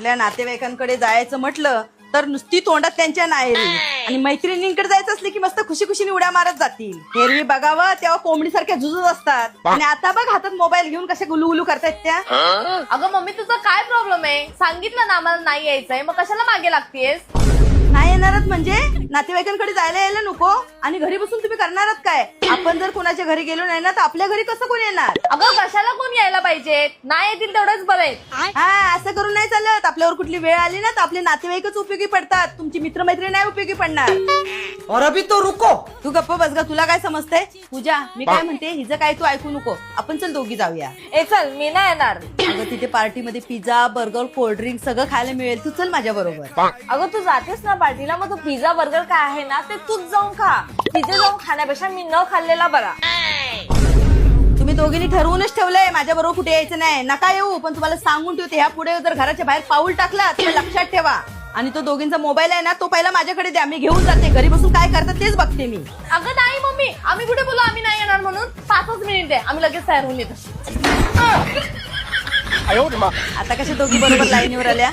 आपल्या नातेवाईकांकडे जायचं म्हटलं तर नुसती तोंडात त्यांच्या नायरी आणि मैत्रिणींकडे जायचं असले की मस्त खुशी खुशीने उड्या मारत जातील. एरवी बघावं तेव्हा कोंबडीसारख्या झुजत असतात आणि आता बघ हातात मोबाईल घेऊन कशा गुलुगुलू करतायत त्या. अगं मम्मी तुझा काय प्रॉब्लेम आहे? सांगितलं ना आम्हाला नाही यायचंय, मग कशाला मागे लागतेस? नाही येणारच म्हणजे नातेवाईकांकडे जायला यायला नको आणि घरी बसून तुम्ही करणारच काय? आपण जर कोणाच्या घरी गेलो नाही ना तर आपल्या घरी कसं कोण येणार? अगं कशाला कोण यायला पाहिजे? नाही येतील तेवढंच बरं आहे. हा असं करून नाही चालत. आपल्यावर कुठली वेळ आली ना तर आपले नातेवाईकच उपयोगी पडतात. तुमची मित्रमैत्रीण नाही उपयोगी पडणार. और अभी तो रुको. तू गप्प बस ग. तुला काय समजतंय? पूजा मी काय म्हणते हिचं काय तू ऐकू नको. आपण चल दोघी जाऊया. ए चल मी नाही येणार. अगं तिथे पार्टीमध्ये पिझ्झा बर्गर कोल्ड्रिंक सगळं खायला मिळेल. तू चल माझ्या बरोबर. अगं तू जातेस ना पार्टीला, मग तू पिझ्झा बर्गर काय आहे ना ते तूच जाऊन खा. तिथे जाऊन खाण्यापेक्षा मी न खाल्लेला बरा. तुम्ही दोघींनी ठरवूनच ठेवलंय माझ्या बरोबर कुठे यायचं नाही. नका येऊ, पण तुम्हाला सांगून ठेवते ह्या पुढे जर घराच्या बाहेर पाऊल टाकला तर लक्षात ठेवा. आणि तो दोघींचा मोबाईल आहे ना तो पहिला माझ्याकडे द्या. मी घेऊन जाते. घरी बसून काय करतात तेच बघते मी. अगं नाही मम्मी, आम्ही कुठे बोलू आम्ही नाही येणार म्हणून? 5च मिनिट आहे, आम्ही लगेच तयार होऊन येतो. आता कशा दोघी बरोबर लाईनीवर आल्या.